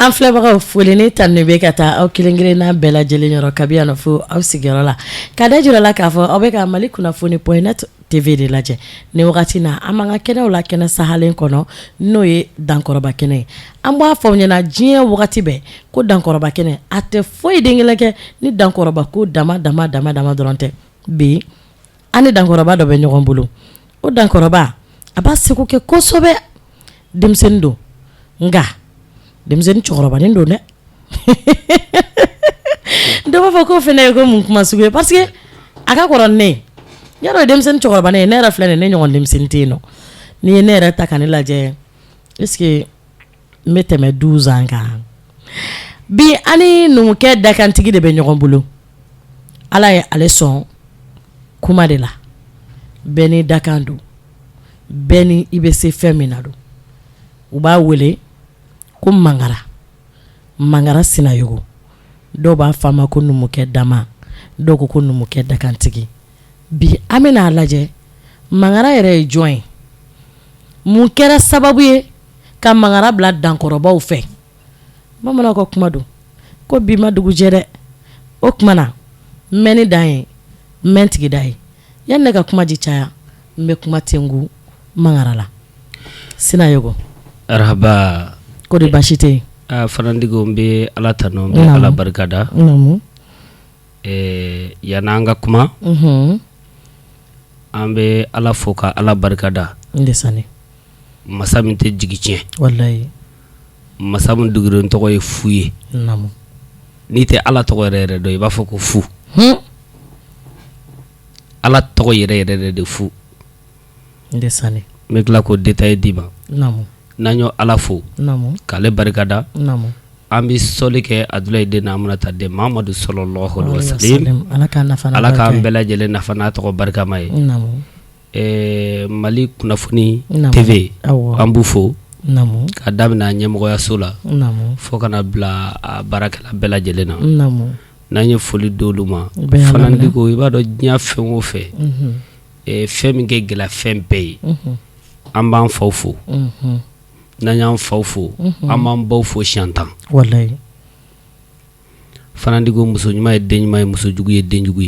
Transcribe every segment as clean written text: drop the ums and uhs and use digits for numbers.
an filɛbagaw foli ni tanu bɛ ka taa aw kelen-kelen n'a bɛɛ lajɛlen yɔrɔ kabi yan nɔ fo aw sigiyɔrɔ la ka da jira la k'a fɔ aw bɛ ka Mali kunnafoni .net TV de lajɛ ni wagati na an b'an ka kɛnɛw la kɛnɛ sahalen kɔnɔ n'o ye dankɔrɔba kɛnɛ ye an b'a fɔ aw ɲɛna diɲɛ wagati bɛɛ ko dankɔrɔba kɛnɛ a tɛ foyi den kelen kɛ ni dankɔrɔba ko dama dɔrɔn tɛ bi an ni dankɔrɔba dɔ bɛ ɲɔgɔn bolo o dankɔrɔba a b'a seko kɛ kosɛbɛ denmisɛnnin don nka denmisɛnnin cɛkɔrɔbanin don dɛ dɔ b'a fɔ ko fɛnɛ ye ko mun kuma sugu ye parce que a ka kɔrɔ ne ye yɔrɔ denmisɛnnin cɛkɔrɔbanin ne yɛrɛ filɛ ne ɲɔgɔn denmisɛnnin tɛ yen nɔ n'i ye ne yɛrɛ ta ka ne lajɛ est-ce que n bɛ tɛmɛ 12 ans kan bi an ni numukɛ dakantigi de bɛ ɲɔgɔn bolo ala ye ale sɔn kuma de la bɛɛ ni dakan don bɛɛ ni i bɛ se fɛn min na don u b'a wele ko mangara sinayogo dɔw b'a fɔ a ma ko numukɛ dama dɔw ko numukɛ dakantigi bi an bɛna a lajɛ mangara yɛrɛ ye jɔn ye mun kɛra sababu ye ka mangara bila dankɔrɔbaw fɛ bamananw ka kuma don ko bi ma dugu jɛ dɛ o kuma na mɛn ni dan ye mɛn tigi da ye yanni ne ka kuma ji caya n bɛ kuma tengu mangara la sinayogo arhaba ko de baasi tɛ yen farandigo n bɛ ala tanu n bɛ ala barikada yan'an ka kuma an bɛ ala fo ka ala barikada masa min tɛ jigi tiɲɛ wallahi masa min dugiren tɔgɔ ye fu ye n'i tɛ ala tɔgɔ yɛrɛ yɛrɛ dɔn i b'a fɔ ko fu ala tɔgɔ yɛrɛ yɛrɛ de fu n bɛ tila k'o détail d'i ma n'an y'o ala fo k'ale barikada an bɛ sɔli kɛ Abdulahi den na Aminata den Muhamadu sallallahu alaihi wasallam ala k'an bɛɛ lajɛlen nafa n'a tɔgɔ barikama ye Mali kunnafoni TV an b'u fo ka daminɛ ɲɛmɔgɔyaso la fo kana bila baarakɛla bɛɛ lajɛlen na n'an ye foli d'olu ma Fanandiko i b'a dɔn diɲɛ fɛn o fɛn fɛn min kɛ gɛlɛya fɛn bɛɛ ye an b'an faw fo n'an y'an faw fo an b'an baw fo siɲɛ 10 wallahi Fanandiko muso ɲuman ye den ɲuman ye muso jugu ye den jugu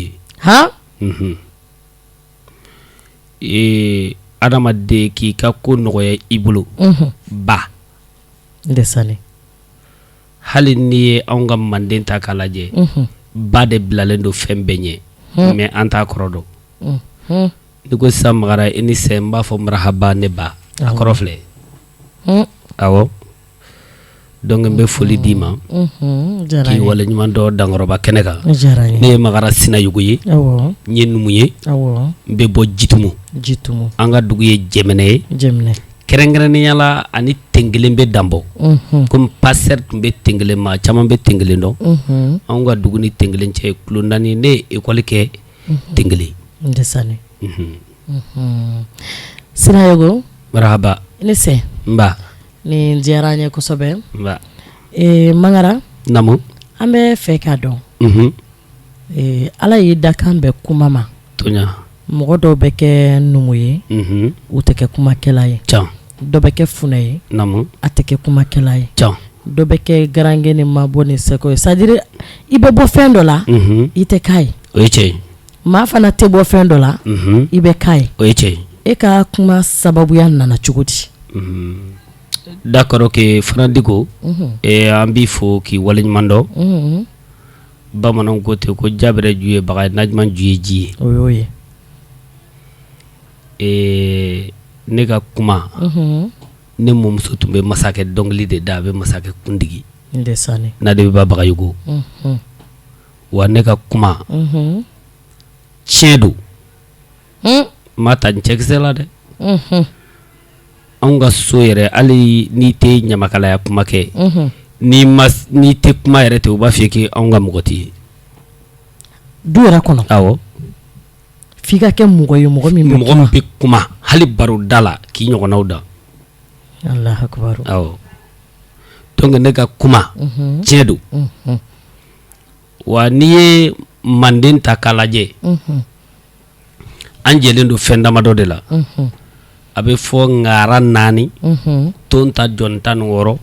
ye adamaden k'i ka ko nɔgɔya i bolo ba hali n'i ye anw ka Manden ta k'a lajɛ ba de bilalen don fɛn bɛɛ ɲɛ mais an t'a kɔrɔ dɔn ni ko sisan magara i ni sɛ n b'a fɔ marahaba ne ba a kɔrɔ filɛ awɔ donc n bɛ foli d'i ma k'i wale ɲuman dɔ dankɔrɔba kɛnɛ kan ne ye magara sinayogo ye n ye numu ye n bɛ bɔ jitumu an ka dugu ye jɛmɛnɛ ye kɛrɛnkɛrɛnnenya la ani tenkelen bɛ danbɔ comme passer tun bɛ tenkelen ma caman bɛ tenkelen dɔn an ka dugu ni tenkelen cɛ ye kulo 4 ne ye école kɛ tenkelen sinayogo marahaba ne sɛ nba ni diyara an ye kosɛbɛ nba mangara namu an bɛ fɛ k'a dɔn ala y'i dakan bɛɛ kuma ma tonya mɔgɔ dɔw bɛ kɛ numu ye u tɛ kɛ kumakɛla ye dɔ bɛ kɛ funɛ ye a tɛ kɛ kumakɛla ye dɔ bɛ kɛ garange ni mabɔ ni seko ye c'est à dire i bɛ bɔ fɛn dɔ la i tɛ k'a ye o ye tiɲɛ ye maa fana tɛ bɔ fɛn dɔ la i bɛ k'a ye o ye tiɲɛ ye e ka kuma sababuya nana cogo di d'accord ok Fanandiko an b'i fo k'i waleɲuman dɔn bamananw ko ten ko jabɛrɛ ju ye baga ye najuman ju ye ji ye o y'o ye ne ka kuma ne mɔmuso tun bɛ masakɛ dɔnkili de da a bɛ masakɛ kundigi n'a de bɛ ba Bagayogo wa ne ka kuma tiɲɛ don ma ta n cɛkisɛ la dɛ anw ka so yɛrɛ hali n'i tɛ ɲamakalaya kuma kɛ n'i tɛ kuma yɛrɛ tɛ u b'a f'i ye anw ka mɔgɔ tɛ ye du yɛrɛ kɔnɔ awɔ f'i ka kɛ mɔgɔ ye mɔgɔ min bɛ kuma hali baroda la k'i ɲɔgɔnnaw da Allahu akbar awɔ donc ne ka kuma tiɲɛ don wa n'i ye Manden ta k'a lajɛ an jɛlen don fɛn damadɔ de la a bɛ fɔ ŋara 4 ton ta jɔn 16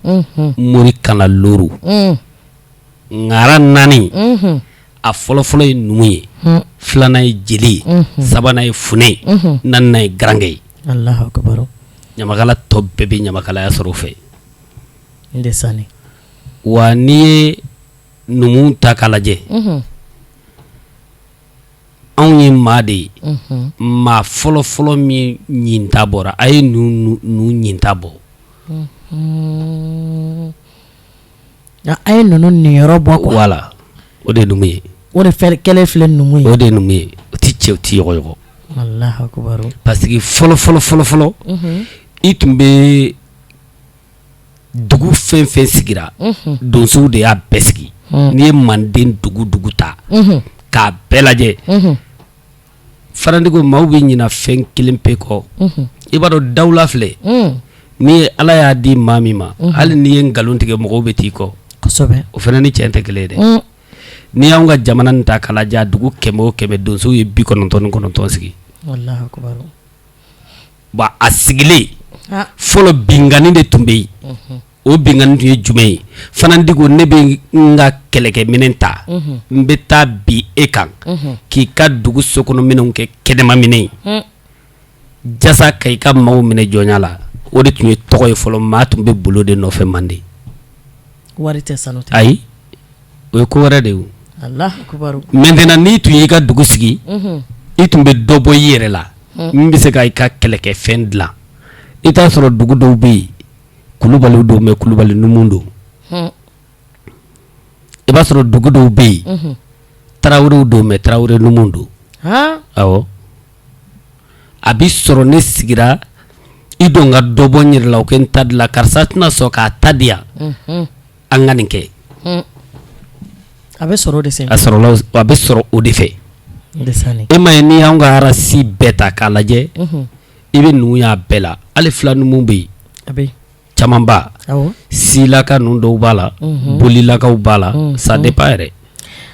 mori kana loro ŋara 4 a fɔlɔfɔlɔ ye numu ye filanan ye jeli ye sabanan ye fune naaninan ye garange ye Allahu akbar ɲamakala tɔ bɛɛ bɛ ɲamakalaya sɔrɔ o fɛ ndesani wa n'i ye numu ta k'a lajɛ anw ye maa de ye maa fɔlɔfɔlɔ min ɲinta bɔra a ye nu ɲinta bɔ a ye ninnu niyɔrɔ bɔ quoi wala o de ye numu ye o de kɛlen filɛ numu ye o de ye numu ye o ti cɛ o ti yɔgɔyɔgɔ Allahu akbar parce que fɔlɔ i tun bɛ dugu fɛn fɛn sigira donsow de y'a bɛɛ sigi n'i ye Manden dugu ta k'a bɛɛ lajɛ Farandigo maaw bɛ ɲina fɛn kelen pe kɔ i b'a dɔn dawula filɛ n'i ye Ala y'a di maa min ma hali n'i ye nkalon tigɛ mɔgɔw bɛ t'i kɔ kosɛbɛ o fana ni tiɲɛ tɛ kelen ye dɛ n'i y'anw ka jamana nin ta k'a lajɛ a dugu 100 o 100 donsow ye 99 sigi Allahu akbar bon a sigilen fɔlɔ bingani de tun bɛ yen o bingani tun ye jumɛn ye Farandigo ne bɛ n ka kɛlɛkɛminɛn ta n bɛ taa bi e kan k'i ka dugu sokɔnɔminɛnw kɛ kɛnɛmaminɛn ye jasa ka i ka maaw minɛ jɔnya la o de tun ye tɔgɔ ye fɔlɔ maa tun bɛ bolo de nɔfɛ Manden wari tɛ sanu tɛ ayi o ye ko wɛrɛ de ye Allahu akbar maintenant n'i tun y'i ka dugu sigi i tun bɛ dɔ bɔ i yɛrɛ la min bɛ se ka i ka kɛlɛkɛfɛn dilan i t'a sɔrɔ dugu dɔw bɛ yen Kulubaliw don mais Kulubali numu don i b'a sɔrɔ dugu dɔw bɛ yen Tarawelew don mais Tarawele numu don awɔ a bi sɔrɔ ne sigira i don ka dɔ bɔ n yɛrɛ la o kɛ n ta dilan karisa tɛna sɔn k'a ta di yan an ka nin kɛ a bɛ sɔrɔ o de sen a bɛ sɔrɔ o de fɛ e ma ye n'i y'anw ka arasi bɛɛ ta k'a lajɛ i bɛ numu y'a bɛɛ la hali fila numu bɛ yen camanba silaka ninnu dɔw b'a la bolilakaw b'a la ça dépend yɛrɛ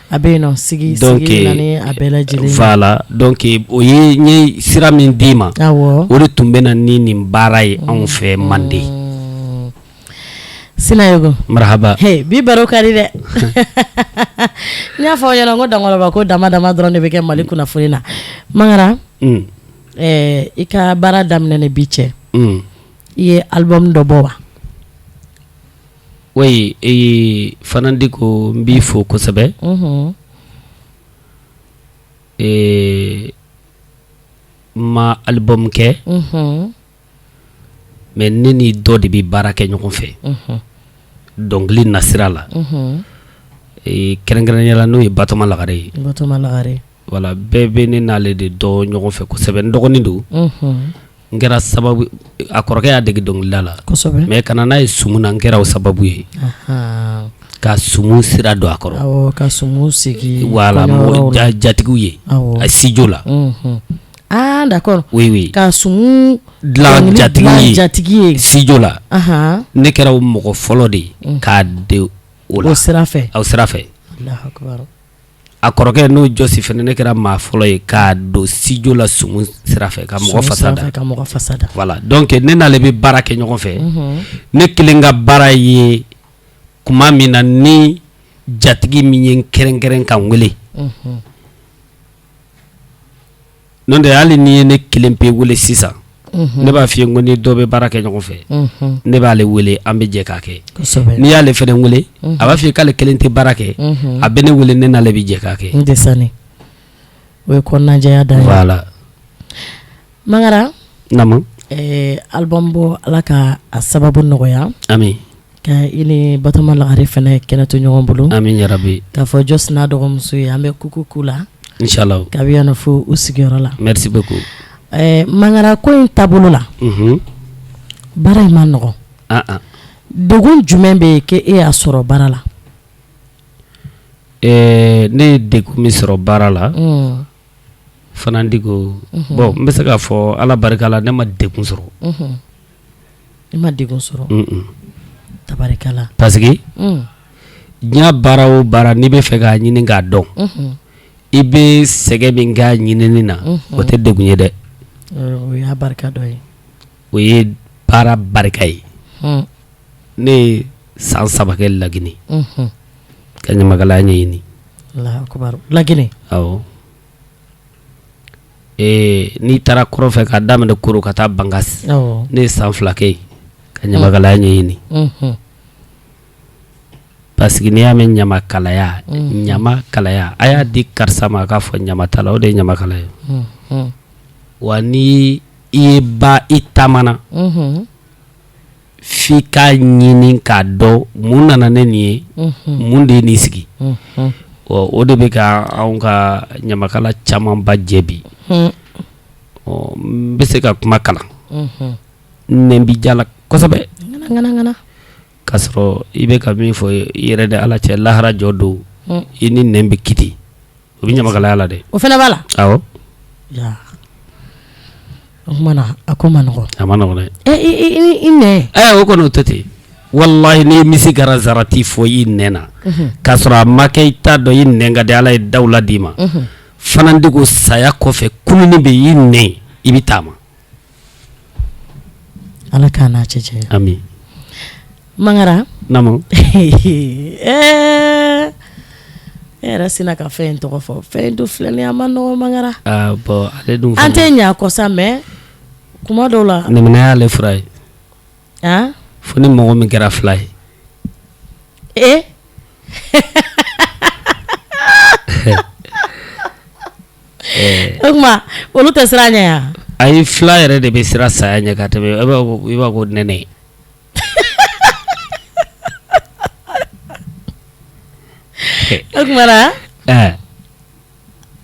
a bɛ yen nɔ sigi nani a bɛɛ lajɛlen voilà donc o ye n ye sira min d'i ma o de tun bɛ na ni nin baara ye anw fɛ Manden Sinayogo marahaba bi baro ka di dɛ n y'a fɔ aw ɲɛna n ko Dankɔrɔba ko dama dɔrɔn de bɛ kɛ Mali kunnafoni na Mangara i ka baara daminɛ ni bi cɛ i ye album dɔ bɔ wa oui Farandigo n b'i fo kosɛbɛ ma album kɛ mais ne ni dɔ de bɛ baara kɛ ɲɔgɔn fɛ dɔnkili nasira la kɛrɛnkɛrɛnnenya la n'o ye Batoma Lagare ye voilà bɛɛ bɛ ne n'ale de dɔ ɲɔgɔn fɛ kosɛbɛ n dɔgɔnin don n kɛra sababu a kɔrɔkɛ y'a dege dɔnkilida la mais kana n'a ye sumu na n kɛra o sababu ye ka sumu sira don a kɔrɔ ka sumu sigi voilà jatigiw ye a studio la d'accord oui ka sumu dilan jatigi ye studio la ne kɛra o mɔgɔ fɔlɔ de ye k'a de o la o sira fɛ Allahu akbar a kɔrɔkɛ n'o jɔsi fɛnɛ ne kɛra maa fɔlɔ ye k'a don studio la sumu sira fɛ ka mɔgɔ fasada voilà donc ne n'ale bɛ baara kɛ ɲɔgɔn fɛ ne kelen ka baara ye kuma min na ni jatigi min ye kɛrɛnkɛrɛn ka n wele n'o tɛ hali ni ye ne kelen pe wele sisan ne b'a f'i ye ko ni dɔ bɛ baara kɛ ɲɔgɔn fɛ ne b'ale wele an bɛ jɛ k'a kɛ n'i y'ale fɛnɛ wele a b'a f'i ye k'ale kelen tɛ baara kɛ a bɛ ne wele ne n'ale bɛ jɛ k'a kɛ n tɛ sanni o ye kɔnɔnajɛya da ye voilà Mangara namu album bɔ Ala ka a sababu nɔgɔya amin ka i ni Batoma Lagare fɛnɛ kɛnɛ to ɲɔgɔn bolo amin yarabi k'a fɔ Jos n'a dɔgɔmuso ye an bɛ kuku k'u la inchallah ka bɛ yan fo u sigiyɔrɔ la merci beaucoup Mangara ko in taabolo la baara in ma nɔgɔn degun jumɛn bɛ yen k'e y'a sɔrɔ baara la ne ye degun min sɔrɔ baara la Farandigo bon n bɛ se k'a fɔ Ala barika la ne ma degun sɔrɔ i ma degun sɔrɔ tabarikala parce que diɲɛ baara o baara n'i bɛ fɛ k'a ɲini k'a dɔn i bɛ sɛgɛn min k'a ɲinini na o tɛ degun ye dɛ o y'a barika dɔ ye o ye baara barika ye ne ye san 3 kɛ Lagine ka ɲamakalaya ɲɛɲini. Allahu akbar. Lagine. Awɔ. N'i taara kɔrɔfɛ ka daminɛ Koro ka taa Bangas. Ne ye san 2 kɛ ka ɲamakalaya ɲɛɲini. Parce que n'i y'a mɛn ɲamakalaya ɲamakalaya a y'a di karisa ma a k'a fɔ ɲamatala o de ye ɲamakalaya ye. Wa ni i ye ba i taamana f'i k'a ɲini k'a dɔn mun nana ne nin ye mun de ye nin sigi. O de bɛ ka anw ka ɲamakala camanba jɛbi. N bɛ se ka kuma kalan n bɛ jala kosɛbɛ k'a sɔrɔ i bɛ ka min fɔ i yɛrɛ de Ala cɛ lahara jɔ don i ni nɛn bɛ kiti o bɛ ɲamakalaya la dɛ. O fana b'a la. Awɔ. O kumana a ko ma nɔgɔn. A ma nɔgɔn dɛ. I nɛ. O kɔni o tɛ ten. Wallahi ni misi gara zarati fɔ i nɛn na k'a sɔrɔ a ma kɛ i t'a dɔn i nɛn ka di Ala ye dawula d'i ma. Fana de ko saya kɔfɛ kununi bɛ i nɛn i bɛ taama. Ala k'a n'a cɛ janya. Ami. Mangara. Naamu. E yɛrɛ sina ka fɛn in tɔgɔ fɔ. Fɛn in dun filɛ nin ye a ma nɔgɔn Mangara. Bon ale dun. An tɛ ɲɛ a kɔ sa mais kuma dɔw la. Nɛminɛya y'ale fura ye. Fo ni mɔgɔ min kɛra fila ye. O kuma olu tɛ siran ɲɛ ya. Ayi fila yɛrɛ de bɛ siran saya ɲɛ ka tɛmɛ i b'a ko nɛnɛ. O kuma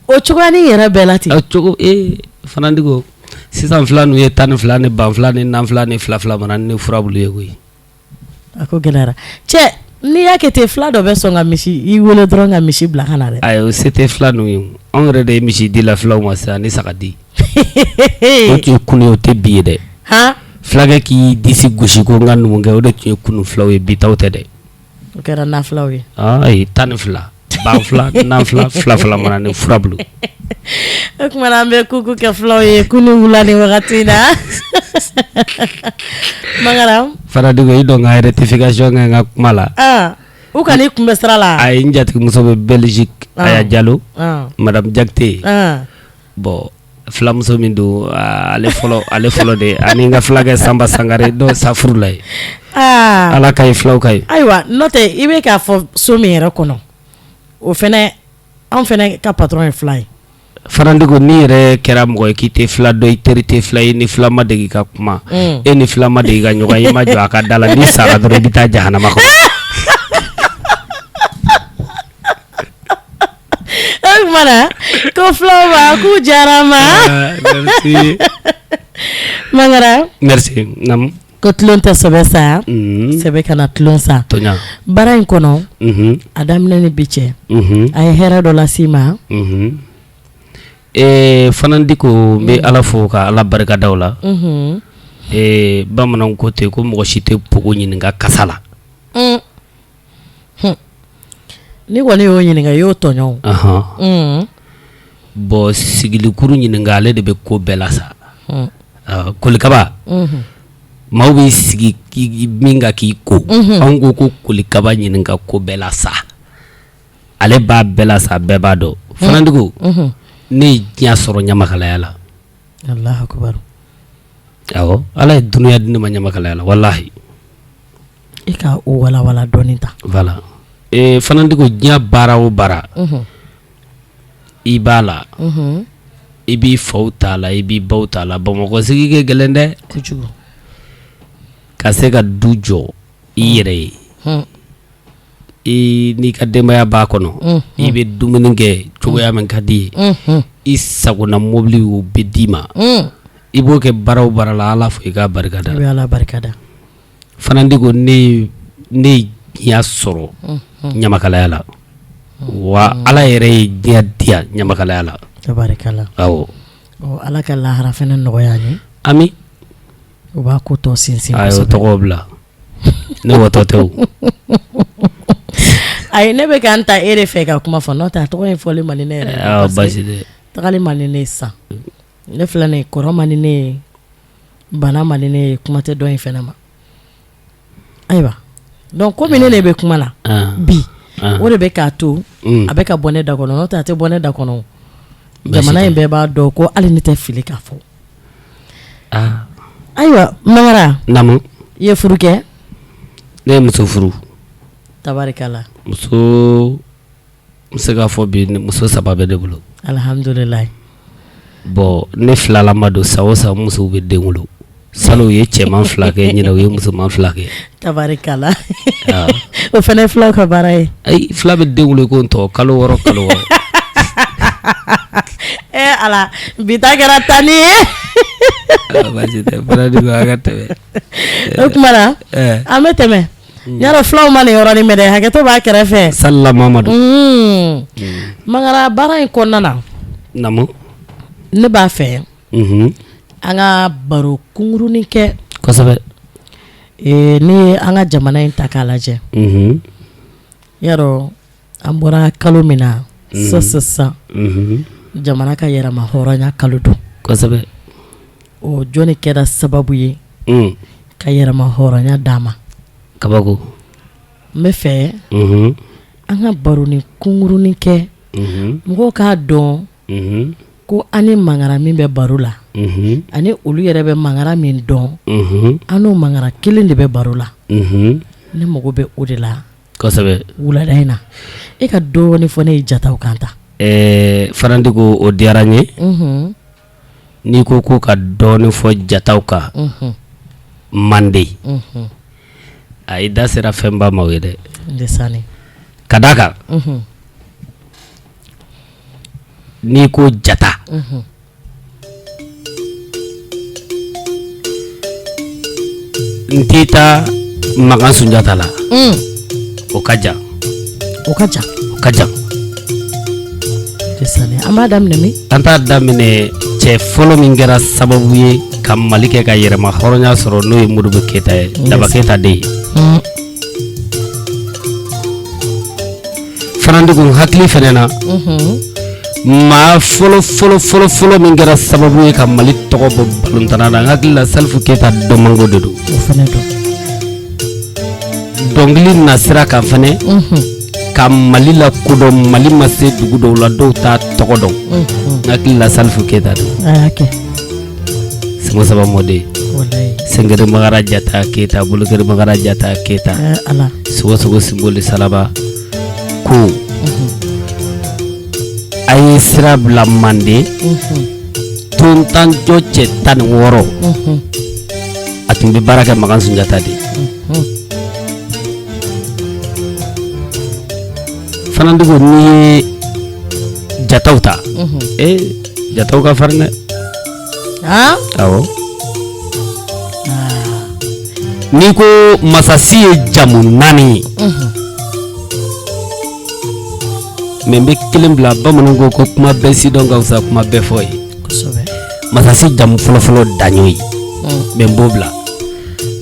o cogoya ni yɛrɛ bɛɛ la ten. O cogo fana digo sisan fila n'u ye 12 ni ban fila ni nan fila ni fila mana ni furabulu ye koyi. A ko gɛlɛyara cɛ n'i y'a kɛ ten fila dɔ bɛ sɔn ka misi i wele dɔrɔn ka misi bila ka na dɛ. Ayi o se tɛ fila n'u ye anw yɛrɛ de ye misi di la filaw ma sisan ni sagadi. O tun ye kunu ye o tɛ bi ye dɛ. Filakɛ k'i disi gosi ko n ka numukɛ o de tun ye kunu filaw ye bi taw tɛ dɛ. O kɛra na filaw ye. Ayi 12 ban fila nan fila fila mana ni furabulu. O kuma an bɛ kuku kɛ filaw ye kunu wula ni wagati na. Mangara. Fara digo i dɔn ka rectification kɛ n ka kuma la. U kan'i kunbɛ sira la. Ayi n jatigimuso bɛ Belgique Aya Jalo Madame Jakite. Bon filamuso min don ale fɔlɔ de ani n ka filakɛ Sanba Sangare dɔ sa furu la ye. Ala ka ɲi filaw ka ɲi. Ayiwa n'o tɛ i bɛ k'a fɔ so min yɛrɛ kɔnɔ o fɛnɛ anw fɛnɛ ka patron ye fila ye. Farandigo ni yɛrɛ kɛra mɔgɔ ye k'i tɛ fila dɔn i teri tɛ fila ye ni fila ma degi ka kuma e ni fila ma degi ka ɲɔgɔn ye i ma jɔ a ka da la ni sara dɔrɔn i bɛ taa jahanama kɔnɔ. O kumana ko filaw ma k'u diyara ma. Merci. Mangara. Merci. Namu. Ko tulon tɛ sɛbɛ sa sɛbɛ kana tulon sa. Tonya. Baara in kɔnɔ a daminɛ ni bi cɛ a ye hɛrɛ dɔ las'i ma. Fanandiko n bɛ Ala fo ka Ala barikada o la. Bamananw ko ten ko mɔgɔ si tɛ pogo ɲininka kasa la. Ni kɔni y'o ɲininka i y'o tɔɲɔ. Bon sigilikuru ɲininka ale de bɛ ko bɛɛ la sa. Kolikaba maaw b'i sigi min ka k'i ko anw ko kolikaba ɲininka ko bɛɛ la sa ale b'a bɛɛ la sa bɛɛ b'a dɔn. Fanandigo ne ye diɲɛ sɔrɔ ɲamakalaya la. Allahu akbar. Awɔ Ala ye dunuya di ne ma ɲamakalaya la walahi. I ka o walawala dɔɔni ta. Voilà. Fanandigo diɲɛ baara o baara i b'a la i b'i faw t'a la i b'i baw t'a la Bamakɔ sigi kɛ gɛlɛn dɛ. Kojugu. Ka se ka du jɔ i yɛrɛ ye i n'i ka denbaya b'a kɔnɔ i bɛ dumuni kɛ cogoya min ka di ye i sagona mobili o bɛ d'i ma i b'o kɛ baara o baara la Ala fo i k'a barikada. I bɛ Ala barikada. Fanandigo ne ye diɲɛ sɔrɔ ɲamakalaya la wa Ala yɛrɛ ye diɲɛ diya ɲamakalaya la. Tabarikala. Awɔ. Ala ka lahara fɛnɛ nɔgɔya an ye. Ami. O b'a ko tɔ sinsin kosɛbɛ. Ayi o tɔgɔ bila ne wɔtɔ tɛ o. Ayi ne bɛ ka n ta e de fɛ ka kuma fɔ n'o tɛ a tɔgɔ in fɔli man di ne yɛrɛ ye. Basi tɛ. Tagali man di ne ye sisan ne filɛ nin ye kɔrɔ man di ne ye bana mali ne kuma tɛ dɔn in fɛnɛ ma ayiwa donc komi ne bɛ kuma na bi o de bɛ k'a to a bɛ ka bɔ ne da kɔnɔ n'o tɛ a tɛ bɔ ne da kɔnɔ jamana in bɛɛ b'a dɔn ko hali ne tɛ fili k'a fɔ ayiwa Mangara namu i ye furu kɛ ne ye muso furu tabarikala muso se k'a fɔ bi muso 3 bɛ ne bolo alhamdulilayi bon ne filalama don sa o sa musow bɛ den wolo salon u ye cɛman 2 kɛ ɲinɛ u ye musoman 2 kɛ tabarikala o fana ye filaw ka baara ye ayi fila bɛ den wolo ko n tɔ kalo 6 ala bi ta kɛra tani ye baasi tɛ fana de ko a ka tɛmɛ o kuma na an bɛ tɛmɛ yɔrɔ filaw ma nin yɔrɔnin mɛn dɛ hakɛto b'a kɛrɛfɛ salila mamadu Mangara baara in kɔnɔna na namu ne b'a fɛ an ka baro kungurunin kɛ kosɛbɛ ni an ka jamana in ta k'a lajɛ yarɔ an bɔra kalo min na sisan jamana ka yɛrɛma hɔrɔnya kalo don kosɛbɛ o jɔnni kɛra sababu ye ka yɛrɛma hɔrɔnya d'a ma kabako n bɛ fɛ an ka baro ni kungurunin kɛ mɔgɔw k'a dɔn ko an ni Mangara min bɛ baro la ani olu yɛrɛ bɛ Mangara min dɔn an n'o Mangara kelen de bɛ baro la ne mago bɛ o de la kosɛbɛ wulada in na e ka dɔɔni fɔ ne ye jataw kan ta Farandi ko o diyara n ye n'i ko ka dɔɔni fɔ jataw kan mande a i da sera fɛnba ma o ye dɛ ka d'a kan n'i ko jata n t'i taa Makan Sunjata la o ka jan an b'a daminɛ min an t'a daminɛ cɛ fɔlɔ min kɛra sababu ye ka Mali kɛ ka yɛrɛma hɔrɔnya sɔrɔ n'o ye Modibo Keyita ye Daba Keyita den ye Farandugu hakili fɛnɛ na maa fɔlɔ min kɛra sababu ye ka Mali tɔgɔ bɔ balontanna na n hakili la Salifu Keyita dɔnmango de don dɔnkili na sira kan fɛnɛ ka Mali la kodɔn Mali ma se dugu dɔw la dɔw t'a tɔgɔ dɔn n hakili la Salifu Keyita don Sengo Saba Mɔden Sengere Mangara Jata Keyita Bolokere Mangara Jata Keyita Sogosogo Simboli Salaba ko a ye sira bila Mande tontanjɔ cɛ 16 a tun bɛ baara kɛ Makan Sunjata de Fanandugu n'i ye jataw ta jataw ka farin dɛ awɔ n'i ko Masasi ye jamu 4 ye mais n bɛ kelen bila bamananw ko kuma bɛɛ sidɔn ka fisa kuma bɛɛ fɔ ye Masasi jamu fɔlɔfɔlɔ Daɲo ye mais n b'o bila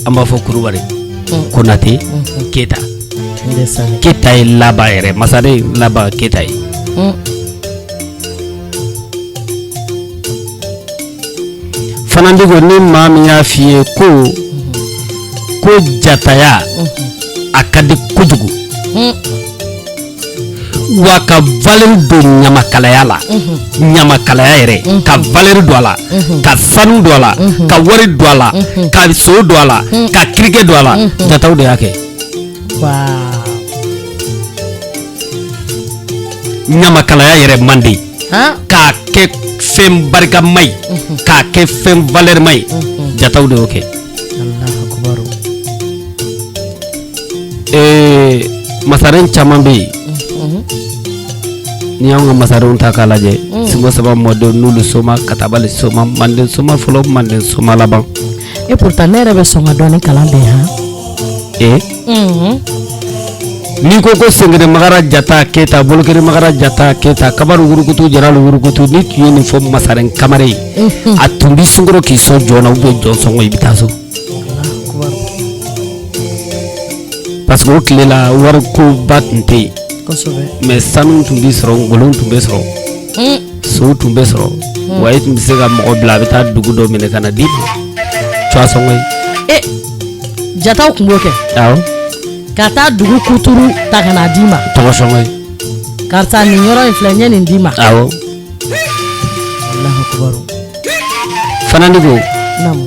an b'a fɔ Kulubali Konate Keyita Keyita ye laban yɛrɛ Masaren laban Keyita ye Fanandugu ni maa min y'a f'i ye ko jataya a ka di kojugu wa ka valeur don ɲamakalaya la ɲamakalaya yɛrɛ ka valeur don a la ka sanu don a la ka wari don a la ka so don a la ka kirike don a la jataw de y'a kɛ ɲamakalaya yɛrɛ man di k'a kɛ fɛn barikama ye k'a kɛ fɛn valeur ma ye jataw de y'o kɛ masaren caman bɛ yen ni y'anw ka masarenw ta k'a lajɛ Sengo Saba Mɔden n'olu Soma Katabali Soma Manden Soma fɔlɔ Manden Soma laban et pourtant ne yɛrɛ bɛ sɔn ka dɔɔni kalan bɛ n'i ko Sengere Mangara Jata Keyita Bolokere Mangara Jata Keyita Kabaru Wurukutu Jaralu Wurukutu ni tun ye nin fɔ Masaren Kamara ye a tun b'i sunkɔrɔ k'i sɔn jɔn na ou bien jɔn sɔngɔ i bɛ taa so parce que o tile la warikoba tun tɛ yen mais sanu tun bɛ sɔrɔ ngɔlɔw tun bɛ sɔrɔ sow tun bɛ sɔrɔ wa e tun bɛ se ka mɔgɔ bila a bɛ taa dugu dɔ minɛ ka na d'i ma cua sɔngɔ ye jataw kun b'o kɛ awɔ ka taa dugu kuturu ta ka na d'i ma tɔgɔ sɔngɔ ye karisa nin yɔrɔ in filɛ n ye nin d'i ma awɔ Allahu akbar fana ni ko naamu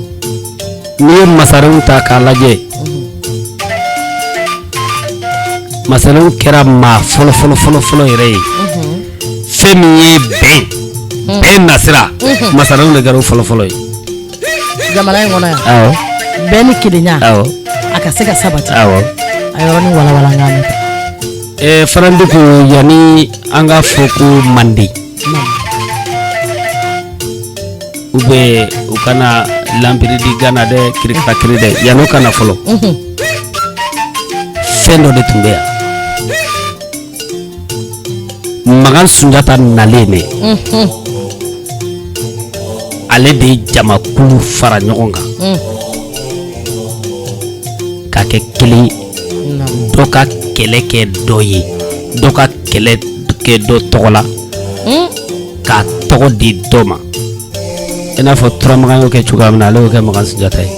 n'i ye masarenw ta k'a lajɛ masarenw kɛra maa fɔlɔ yɛrɛ ye fɛn min ye bɛn nasira masarenw de kɛra o fɔlɔ ye jamana in kɔnɔ yan awɔ bɛn ni kelenya awɔ a ka se ka sabati awɔ a yɔrɔnin walawala n k'a mɛn fana ni ko yanni an ka fɔ ko manden ou bien u kana lampiri di gana dɛ kirikiri dɛ yan'o kana fɔlɔ fɛn dɔ de tun bɛ yan Magan Sunjata nalen ne ale de ye jamakulu fara ɲɔgɔn kan ka kɛ kelen dɔ ka kɛlɛ kɛ dɔ ye dɔ ka kɛlɛ kɛ dɔ tɔgɔ la k'a tɔgɔ di dɔ ma i n'a fɔ Turamagan y'o kɛ cogoya min na ale y'o kɛ Magan Sunjata ye.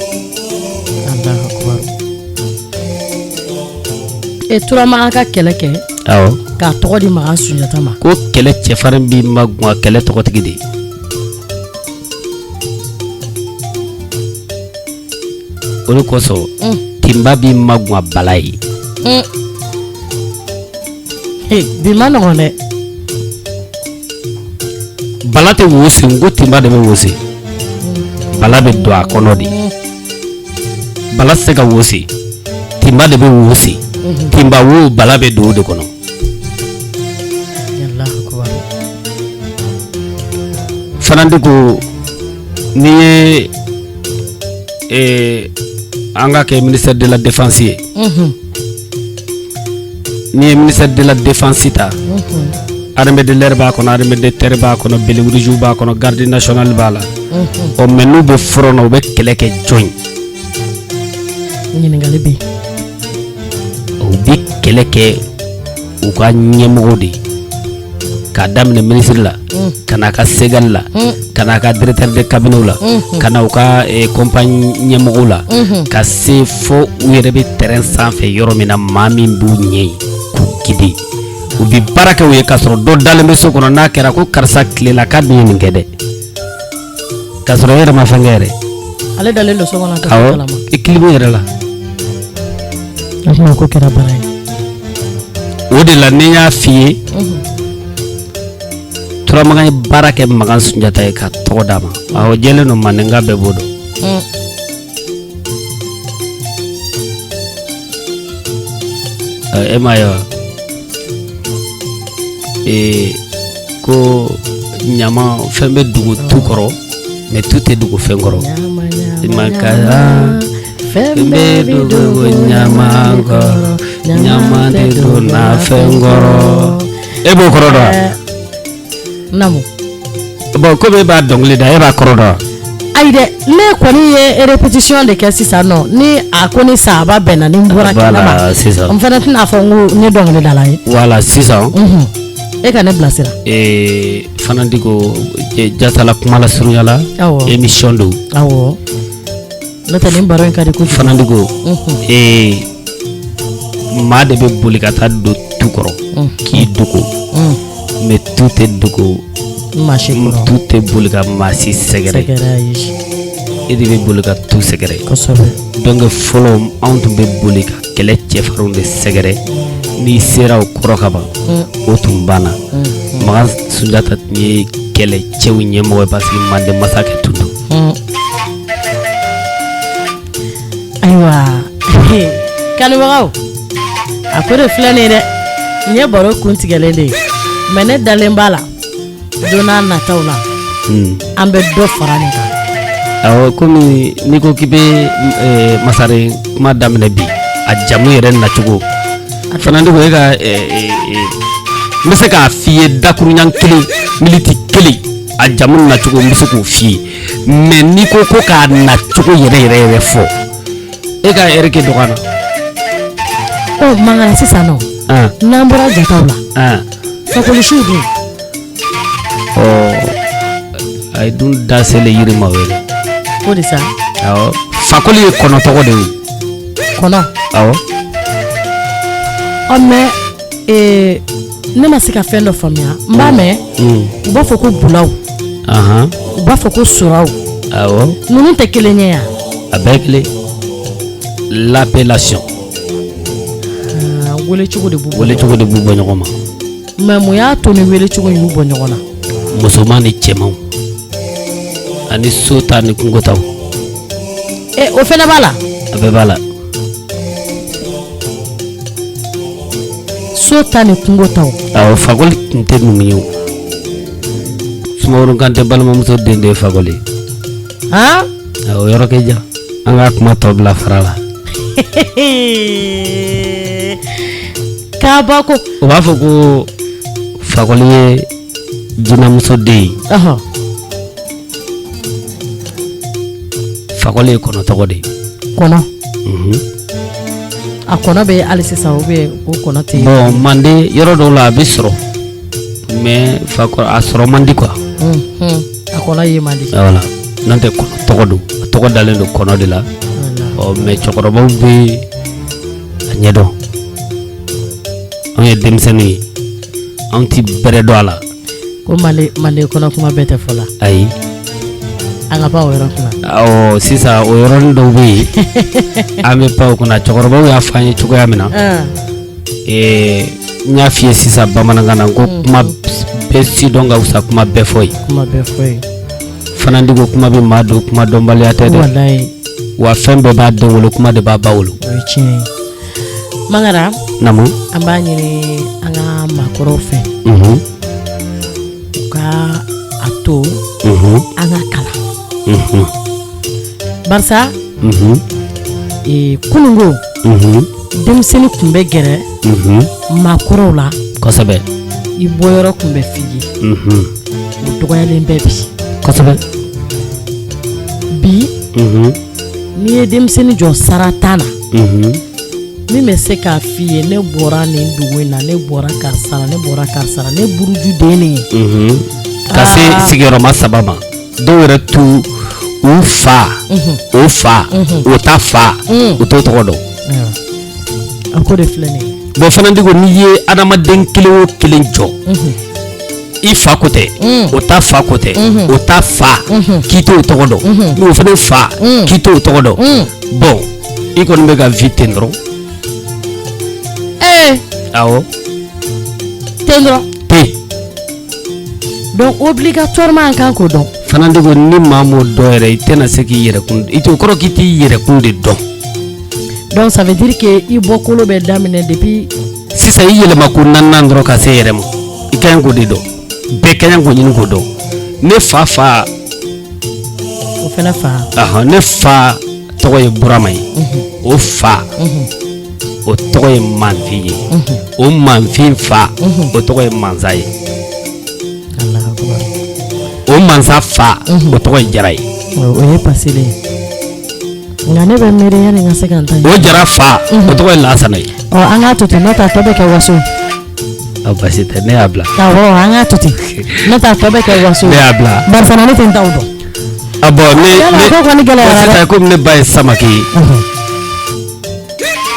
Turamagan ka kɛlɛ kɛ awɔ k'a tɔgɔ di Magan Sunjata ma ko kɛlɛ cɛfarin bi magun kɛlɛ tɔgɔtigi de o de kosɔn Timba bi magun Bala ye bi ma nɔgɔn dɛ Bala tɛ wosi n ko Timba de bɛ wosi Bala bɛ don a kɔnɔ de Bala tɛ se ka wosi Timba de bɛ wosi Timba wo Bala bɛ don o de kɔnɔ fana de ko n'i ye an ka kɛ ministère de la défense ye n'i ye ministère de la défense ta armée de l'air b'a kɔnɔ armée de terre b'a kɔnɔ Bélé-Rouge b'a kɔnɔ garde nationale b'a la mais n'u bɛ front na u bɛ kɛlɛ kɛ jɔn ɲininkali bɛ u bɛ kɛlɛ kɛ u ka ɲɛmɔgɔ de k'a daminɛ ministre la ka n'a ka Ségal la ka n'a ka directeur de cabinet la ka na u ka compagnie ɲɛmɔgɔw la ka se fo u yɛrɛ bɛ terrain sanfɛ yɔrɔ min na maa min b'u ɲɛ ye k'u guider u bɛ baara kɛ u ye k'a sɔrɔ dɔ dalen bɛ so kɔnɔ n'a kɛra ko karisa tilela k'a dun ye nin kɛ dɛ k'a sɔrɔ e yɛrɛ ma fɛn kɛ yɛrɛ ale dalen don so kɔnɔ ka awɔ kalama i kilimu yɛrɛ la a kuma ko kɛra baara ye o de la ni y'a f'i ye Turamagan ye baara kɛ Magan Sunjata ye ka tɔgɔ d'a ma awɔ jɛlen don Mandenka bɛɛ b'o dɔn e m'a ye wa ko ɲama fɛn bɛ dugu tu kɔrɔ mais tu tɛ dugu fɛn kɔrɔ fɛn bɛ dugu ɲama kɔrɔ ɲama tɛ donna fɛn kɔrɔ e b'o kɔrɔ dɔn wa namu bon komi e b'a dɔnkili da e b'a kɔrɔ dɔn wa ayi dɛ ne kɔni ye répétition de kɛ sisan nɔ ni a ko ni sahaba bɛnna ni n bɔra kɛnɛma sisan n fana tɛna fɔ n ko ne dɔnkili dala ye voilà sisan e ka ne bilasira fana di ko Jatala kuma la surunya la émission do awɔ n'o tɛ nin baro in ka di kojugu fana di ko maa de bɛ boli ka taa don tu kɔrɔ k'i dogo mais tu tɛ dogo tu tɛ boli ka maa si sɛgɛrɛ e de bɛ boli ka tu sɛgɛrɛ donc fɔlɔ anw tun bɛ boli ka kɛlɛ cɛfarinw de sɛgɛrɛ n'i sera o kɔrɔ ka ban o tun banna Magan Sunjata tun ye kɛlɛ cɛw ɲɛmɔgɔ ye parce que Manden masakɛ tun don ayiwa kanubagaw a ko de filɛ nin ye dɛ n ye baro kun tigɛlen de ye mais ne dalen b'a la don n'a nataw la an bɛ dɔ fara nin kan awɔ komi n'i ko k'i bɛ Masaren kuma daminɛ bi a jamu yɛrɛ nacogo fana de ko e ka n bɛ se k'a f'i ye dakuruɲan kelen miniti kelen a jamu nacogo n bɛ se k'o f'i ye mais n'i ko ko k'a nacogo yɛrɛ fɔ e ka heure kɛ dɔgɔya na mangara sisan nɔ n'an bɔra jataw la fakolisiw dun a ye dun da sele yiri ma wele o de sa awɔ fakoli ye kɔnɔ tɔgɔ de ye kɔnɔ awɔ mais ne ma se ka fɛn dɔ faamuya n b'a mɛn u b'a fɔ ko bulaw u b'a fɔ ko suraw awɔ ninnu tɛ kelen ye yan a bɛɛ kelen l'appellation wele cogo de b'u bɔ ɲɔgɔn ma mais mun y'a to ni wele cogo in y'u bɔ ɲɔgɔn na musoman ni cɛmanw ani so ta ni kungo taw o fɛnɛ b'a la a bɛɛ b'a la so ta ni kungo taw awɔ fakoli tun tɛ numu ye o Sumaworo Kante balimamuso den de ye fakoli awɔ yɔrɔ kɛ jan an ka kuma tɔ bila fara la kabako u b'a fɔ ko fakoli ye jinamuso den ye fakoli ye kɔnɔ tɔgɔ de ye kɔnɔ a kɔnɔ bɛ hali sisan o kɔnɔ tɛ bon mande yɔrɔ dɔw la a bɛ sɔrɔ mais a sɔrɔ man di quoi a kɔnɔ ye man di voilà n'o tɛ kɔnɔ tɔgɔ don a tɔgɔ dalen don kɔnɔ de la mais cɛkɔrɔbaw bɛ a ɲɛdɔn anw ye denmisɛnninw ye anw ti bɛrɛ dɔn a la ko mande kɔnɔ kuma bɛɛ tɛ fɔ la ayi an ka pan o yɔrɔ kunna awɔ sisan o yɔrɔnin dɔw bɛ yen an bɛ pan o kunna cɛkɔrɔbaw y'a fɔ an ye cogoya min na n y'a f'i ye sisan bamanankan na ko kuma bɛɛ si dɔn ka wusa kuma bɛɛ fɔ ye fana digo kuma bɛ maa don kuma dɔnbaliya tɛ dɛ wa fɛn bɛɛ b'a den wolo kuma de b'a ba wolo o ye tiɲɛ ye Mangara namu an b'a ɲini an ka maakɔrɔw fɛ u ka a to an ka kalan barisa kunungo denmisɛnnin tun bɛ gɛrɛ maakɔrɔw la kosɛbɛ i bɔyɔrɔ tun bɛ f'i ye o dɔgɔyalen bɛɛ bi kosɛbɛ bi n'i ye denmisɛnnin jɔ sara tan na min bɛ se k'a f'i ye ne bɔra nin dugu in na ne bɔra karisa la ne bɔra karisa la ne buruju den nin ye ka se sigiyɔrɔma 3 ma dɔw yɛrɛ tu u fa o fa o ta fa o t'o tɔgɔ dɔn a ko de filɛ nin ye bon fana digo n'i ye adamaden kelen o kelen jɔ i fa ko tɛ o ta fa ko tɛ o ta fa k'i t'o tɔgɔ dɔn n'o fana fa k'i t'o tɔgɔ dɔn bon i kɔni bɛ ka vie ten dɔrɔn awɔ ten dɔrɔn ten donc obligatoirement an kan k'o dɔn fana digo ni maa m'o dɔn yɛrɛ i tɛna se k'i yɛrɛkun i t'o kɔrɔ k'i t'i yɛrɛkun de dɔn donc ça veut dire que i bɔkolo bɛ daminɛ depuis sisan i yɛlɛma ko 4 dɔrɔn ka se yɛrɛ ma i ka ɲi k'o de dɔn bɛɛ ka ɲi k'o ɲini k'o dɔn ne fa o fana fa ne fa tɔgɔ ye Burama ye o fa o tɔgɔ ye Manfin ye o Manfin fa o tɔgɔ ye Mansa ye o Mansa fa o tɔgɔ ye Jara ye o ye passé le nka ne bɛ miiri yanni n ka se ka n ta o Jara fa o tɔgɔ ye Lasana ye an k'a to ten n'o tɛ a tɔ bɛ kɛ waso basi tɛ ne y'a bila an k'a to ten n'o tɛ a tɔ bɛ kɛ waso ne y'a bila barisa ne tɛ n t'aw dɔn bon sisan komi ne ba ye Samake ye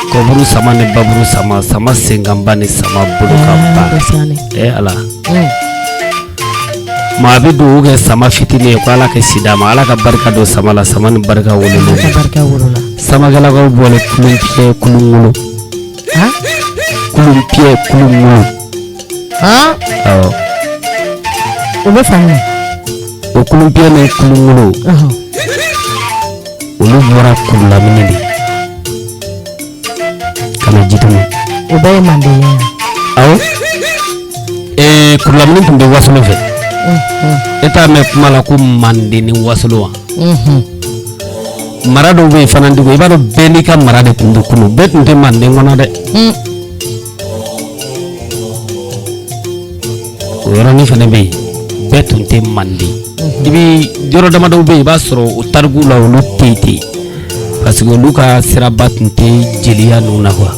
kɔburu sama ni baburu sama sama senkanba ni sama bolokanba ala maa bɛ dugawu kɛ sama fitinin ye ko ala ka si d'a ma ala ka barika don sama la sama ni barika wolola samakɛlakaw bɔlen kulunpiyɛ kulunŋolo kulunpiyɛ kulunŋolo awɔ o bɛ faamuya o kulunpiyɛ ni kulunŋolo olu bɔra Kurulamini de kana Jitɔmɔ o bɛɛ ye Manden ye awɔ Kurulamini tun bɛ Wasolo fɛ e t'a mɛn kuma la ko Manden ni Wasolo wa mara dɔw bɛ yen fana digo i b'a dɔn bɛɛ n'i ka mara de tun don kunun bɛɛ tun tɛ Manden kɔnɔ dɛ o yɔrɔnin fana bɛ yen bɛɛ tun tɛ Manden i bɛ yɔrɔ damadɔw bɛ yen i b'a sɔrɔ o tariku la olu tɛ yen ten parce que olu ka siraba tun tɛ jeliya ninnu na quoi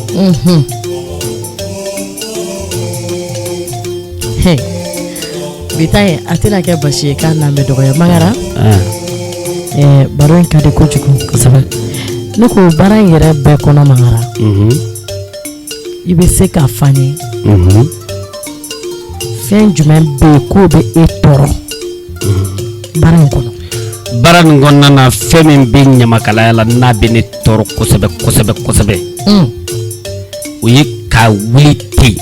bi ta ye a tɛna kɛ basi ye k'a n'an bɛ dɔgɔya Mangara baro in ka di kojugu kosɛbɛ ne ko baara in yɛrɛ bɛɛ kɔnɔ Mangara i bɛ se k'a fɔ an ye fɛn jumɛn bɛ yen k'o bɛ e tɔɔrɔ baara in kɔnɔ baara nin kɔnɔna na fɛn min bɛ ɲamakalaya la n'a bɛ ne tɔɔrɔ kosɛbɛ kosɛbɛ kosɛbɛ o ye ka wuli ten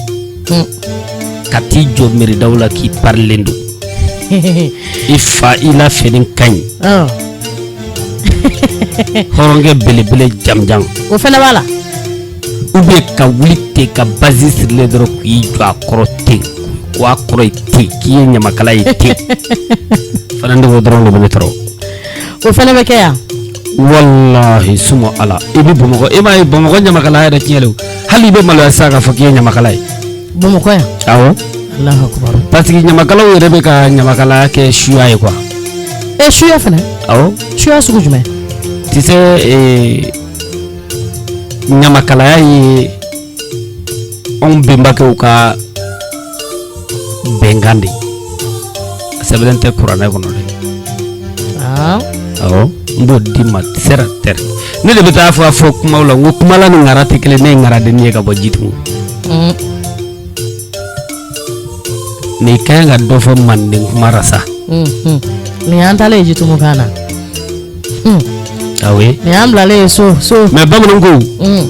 ka t'i jɔ miiridaw la k'i parilen don i fa i la fini ka ɲi hɔrɔnkɛ belebele jamjan o fɛnɛ b'a la ou bien ka wuli ten ka base sirilen dɔrɔn k'i jɔ a kɔrɔ ten ko a kɔrɔ ye ten k'i ye ɲamakala ye ten fana ne ko dɔrɔn de bɛ ne tɔɔrɔ o fɛnɛ bɛ kɛ yan wallahi sumo ala i bɛ Bamakɔ e m'a ye Bamakɔ ɲamakala yɛrɛ tiɲɛ don hali i bɛ maloya sisan k'a fɔ k'i ye ɲamakala ye Bamakɔ yan awɔ Allahu akbar parce que ɲamakalaw yɛrɛ bɛ ka ɲamakalaya kɛ suya ye quoi suya fɛnɛ awɔ suya sugu jumɛn tu sais ɲamakalaya ye anw bɛnbakɛw ka bɛnkan de a sɛbɛnnen tɛ kuranɛ kɔnɔ dɛ awɔ n b'o di ma sera tɛrɛ ne de bɛ taa fɔ kumaw la n ko kumala ni ŋara tɛ kelen ne ye ŋaradenni ye ka bɔ jitugu ni ka ka dɔ fɔ manden kuma ra sa ni an talen jitugu kan na awe ni an bilalen so mais bamananw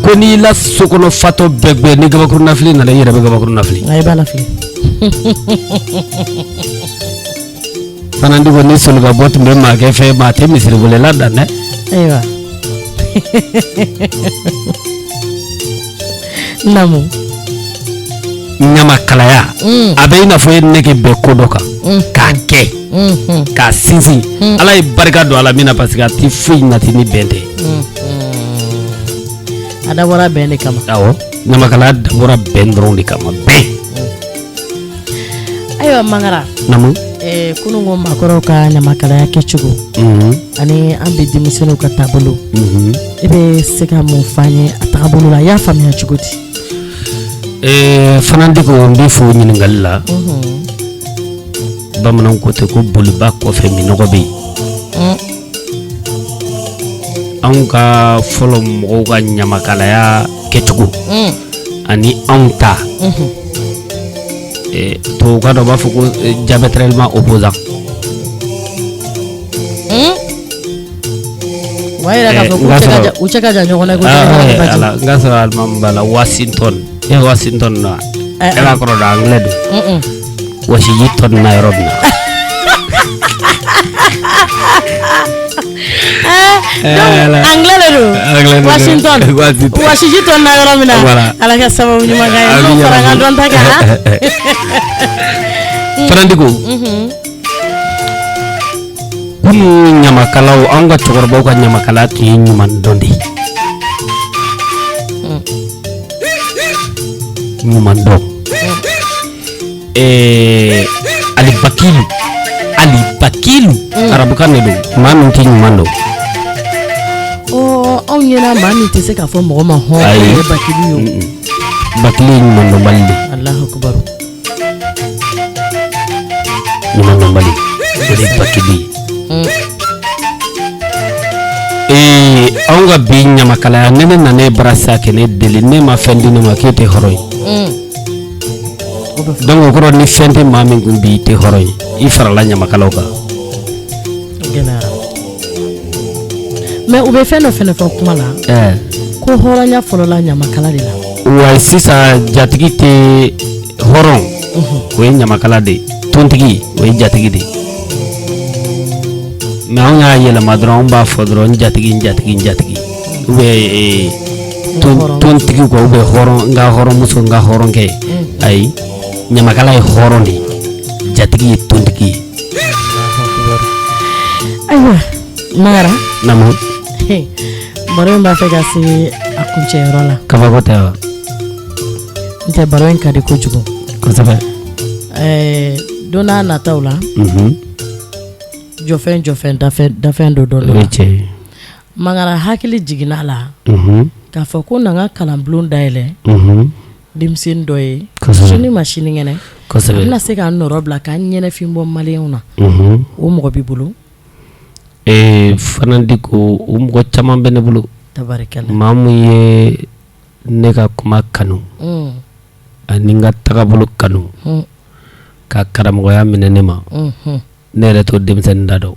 ko n'i la sokɔnɔ fatɔ bɛɛ gbɛ ni gabakuru nafili nana i yɛrɛ bɛ gabakuru nafili ayi b'a lafili fana ndi ko ni soliba bɔ tun bɛ maa kɛ fɛ maa tɛ misiri welela dan dɛ ayiwa namu ɲamakalaya a bɛ i n'a fɔ e nege bɛ ko dɔ kan k'a kɛ k'a sinsin ala ye barika don a la min na parce que a tɛ foyi nati ni bɛn tɛ a dabɔra bɛn de kama awɔ ɲamakalaya dabɔra bɛn dɔrɔn de kama bɛn ayiwa Mangara namu kunun ko maakɔrɔw ka ɲamakalaya kɛcogo ani an bɛ denmisɛnninw ka taabolo i bɛ se ka mun fɔ an ye a taabolo la i y'a faamuya cogo di fana de ko n bɛ fɔ ɲininkali la bamananw ko ten ko boliba kɔfɛ minɔgɔ bɛ yen anw ka fɔlɔ mɔgɔw ka ɲamakalaya kɛcogo ani anw ta tubabukan dɔ b'a fɔ ko diamétralement opposant wa yɛrɛ k'a fɔ k'u cɛ ka jan ɲɔgɔn na ko ala n ka sɔrɔ alimami b'a la Washington Washington na e b'a kɔrɔ dɔn anglais don Washington na yɔrɔ min na anglais de don Washington na yɔrɔ min na ala ka sababu ɲuman k'a ye n'o fara n ka dɔnta kan Farandigo kunu ɲamakalaw an ka cɛkɔrɔbaw ka ɲamakalaya tun ye ɲuman dɔn de ye ɲuman dɔn alibakilu arabukan de don maa min tɛ ɲuman dɔn anw ɲɛna maa min tɛ se k'a fɔ mɔgɔ ma hɔn o ye bakili ye bakili ye ɲuman dɔnbali de Allahu akbar ɲuman dɔnbali o de ye bakili ye anw ka bi ɲamakalaya ne nana e bara sa kɛ ne deli ne ma fɛn di ne ma k'e tɛ hɔrɔn ye donc o kɔrɔ ni fɛn tɛ maa min kun bi i tɛ hɔrɔn ye i farala ɲamakalaw kan mais u bɛ fɛn dɔ fɛnɛ fɔ kuma la ko hɔrɔnya fɔlɔla ɲamakala de la wa sisan jatigi tɛ hɔrɔn o ye ɲamakala de tontigi o ye jatigi de mais anw y'a yɛlɛma dɔrɔn anw b'a fɔ dɔrɔn n jatigi ou bien tontigi quoi ou bien hɔrɔn n ka hɔrɔnmuso n ka hɔrɔnkɛ ayi ɲamakala ye hɔrɔn de jatigi ye tontigi ye ayiwa Mangara namu baro in b'a fɛ ka se a kuncɛyɔrɔ la kabako tɛ wa n tɛ baro in ka di kojugu kosɛbɛ don n'a nataw la jɔfɛn dafɛn dɔ dɔn o ye tiɲɛ ye Mangara hakili jiginna a la k'a fɔ ko na n ka kalanbulon dayɛlɛ denmisɛnnin dɔ ye sini ma sinikɛnɛ a bɛna se k'an nɔrɔ bila k'an ɲɛnɛfin bɔ maliyɛnw na o mɔgɔ b'i bolo fana di ko o mɔgɔ caman bɛ ne bolo maa mun ye ne ka kuma kanu ani n ka tagabolo kanu ka karamɔgɔya minɛ ne ma ne yɛrɛ to denmisɛnnin da dɔn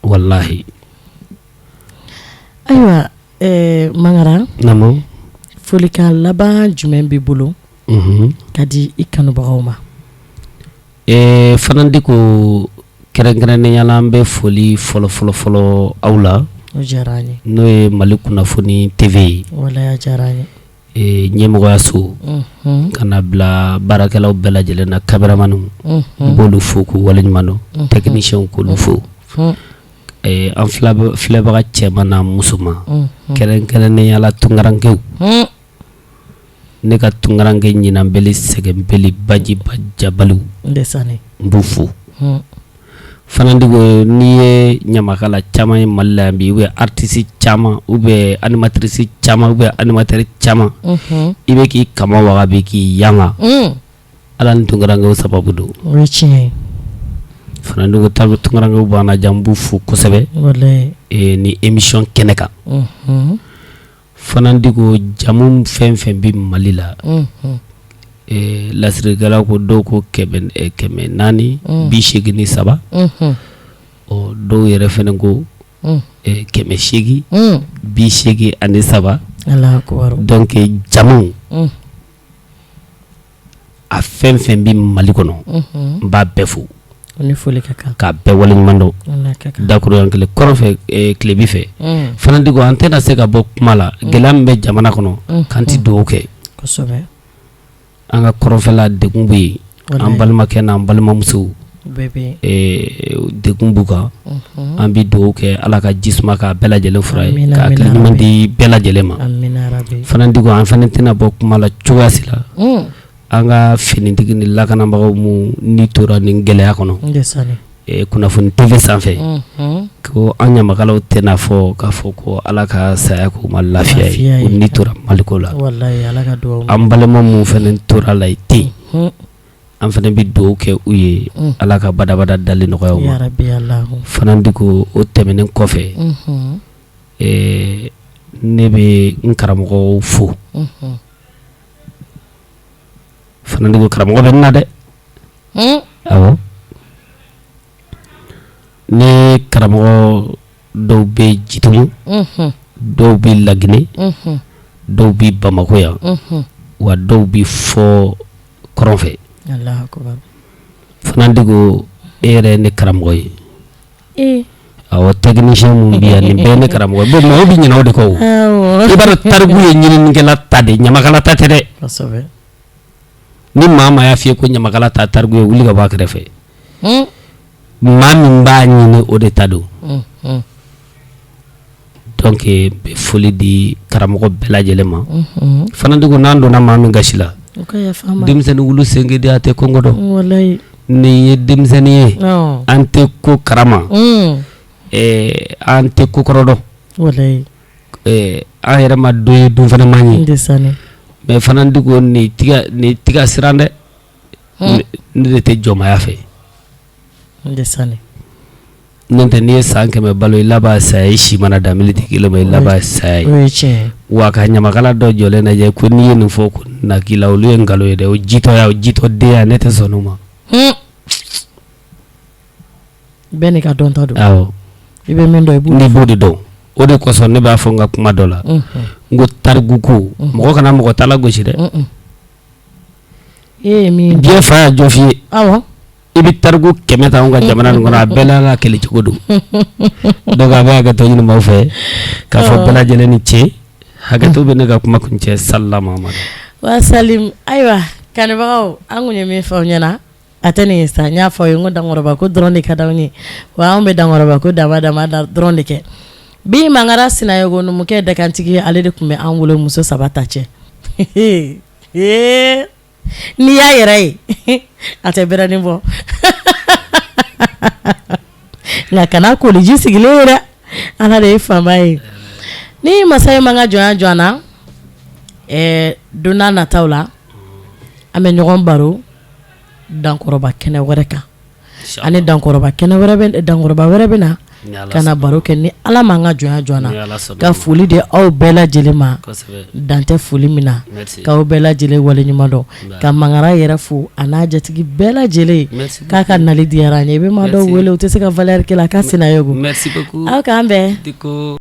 wallahi. Ayiwa Mangara namu folikan laban jumɛn b'i bolo ka di i kanubagaw ma? Fana di ko kɛrɛnkɛrɛnnenya la an bɛ foli fɔlɔ aw la n'o ye Mali kunnafoni TV ye ɲɛmɔgɔyaso ka na bila baarakɛlaw bɛɛ lajɛlen na kameramaniw n b'olu fo k'u waleɲuman dɔn techniciens k'olu fo an filɛbaga cɛman n'a musoman kɛrɛnkɛrɛnnenya la tunkarankew ne ka tunkaranke ɲinanbeli sɛgɛnbeli baji bajabaliw n b'u fo fana di ko n'i ye ɲamakala caman ye Mali la yan bi ou bien artiste caman ou bien animatrice caman ou bien animateur caman i bɛ k'i kama waga bi k'i yanga ala ni tunkarankew sababu don fana di ko tunkarankew b'an na jan n b'u fo kosɛbɛ ni émission kɛnɛ kan fana di ko jamu fɛn fɛn bɛ Mali la lasirikɛlaw ko dɔw ko 483 dɔw yɛrɛ fɛnɛ ko 883 donc jamu a fɛn fɛn bɛ Mali kɔnɔ n b'a bɛɛ fo k'a bɛɛ waleɲuman dɔn dakuru kelen kɔrɔfɛ tilebi fɛ fana di ko an tɛna se ka bɔ kuma la gɛlɛya min bɛ jamana kɔnɔ k'an ti dugawu kɛ an ka kɔrɔfɛla degun bɛ yen an balimakɛ n'an balimamusow degun b'u kan an bɛ dugawu kɛ ala ka jisuma k'a bɛɛ lajɛlen fura ye k'a hakili ɲuman di bɛɛ lajɛlen ma fana di ko an fana tɛna bɔ kuma la cogoya si la an ka finitigi ni lakanabagaw mu ni tora ni gɛlɛya kɔnɔ kunnafoni TV sanfɛ ko an ɲamakalaw tɛna fɔ k'a fɔ ko ala ka saya k'u ma lafiya ye ni tora Maliko la an balima mun fana tora la ten an fana bɛ dugawu kɛ u ye ala ka badabada dali nɔgɔya u ma fana di ko o tɛmɛnen kɔfɛ ne bɛ n karamɔgɔw fo fana di ko karamɔgɔ bɛ n na dɛ awɔ ne karamɔgɔ dɔw bɛ Jitumu dɔw bɛ Laginɛ dɔw bɛ Bamako yan wa dɔw bɛ fɔ kɔrɔn fɛ fana di ko e yɛrɛ ne karamɔgɔ ye awɔ technicien mun bɛ yan nin bɛɛ ne karamɔgɔ ye mɔgɔw bɛ ɲinɛ o de kɔ o i b'a dɔn tariku ye ɲininikɛla ta de ɲamakala ta tɛ dɛ ni maa y'a f'i ye ko ɲamakala ta tariku ye wuli ka bɔ a kɛrɛfɛ maa min b'a ɲini o de ta don donc bɛ foli di karamɔgɔ bɛɛ lajɛlen ma fana di ko n'an donna maa min gasi la denmisɛnnin wulu senkedi a tɛ kɔngɔ dɔn nin ye denmisɛnnin ye an tɛ ko karama an tɛ ko kɔrɔ dɔn an yɛrɛ ma dɔ ye dun fana man ye mais fana di ko nin tiga siran dɛ ne de tɛ jɔnmaya fɛ n'o tɛ n'i ye san 100 balo i laban saya i si mana da miniti kelen ma i laban saya ye wa ka ɲamakala dɔ jɔlen lajɛ ko n'i ye nin fɔ ko na k'i la olu ye nkalon ye dɛ o jitɔ den ya ne tɛ sɔn o ma bɛɛ n'i ka dɔnta don awɔ i bɛ min dɔn i b'o de dɔn o de kosɔn ne b'a fɔ n ka kuma dɔ la n ko tariku ko mɔgɔ kana mɔgɔ ta lagosi dɛ diɲɛ fa y'a jɔ f'i ye i bɛ tariku 100 ta anw ka jamana nin kɔnɔ a bɛɛ n'a kɛlɛ cogo don donc a bɛ hakɛto ɲini maaw fɛ k'a fɔ bɛɛ lajɛlen ni ce hakɛto bɛ ne ka kuma kuncɛ salama wa salim ayiwa kanubagaw an kun ye min fɔ aw ɲɛna a tɛ nin sa n y'a fɔ aw ye n ko dankɔrɔba ko dɔrɔn de ka d'anw ye wa anw bɛ dankɔrɔba ko dama dɔrɔn de kɛ bi Mangara Sinayogo numukɛ dakantigi ale de tun bɛ an wolo muso 3 ta cɛ n'i y'a yɛrɛ ye a tɛ bɛrɛnin bɔ nka kana koliji sigilen ye dɛ ala de ye faama ye ni masa ye man ka jɔnya na don n'a nataw la an bɛ ɲɔgɔn baro dankɔrɔba kɛnɛ wɛrɛ kan ani dankɔrɔba kɛnɛ wɛrɛ bɛ dankɔrɔba wɛrɛ bɛ na kana baro kɛ ni ala m'an ka jɔnya joona ka foli de aw bɛɛ lajɛlen ma dantɛ foli min na k'aw bɛɛ lajɛlen wale ɲuman dɔn ka mangara yɛrɛ fo a n'a jatigi bɛɛ lajɛlen k'a ka nali diyara an ye i bɛ maa dɔw wele u tɛ se ka valeur kɛ la k'a sena yego aw k'an bɛn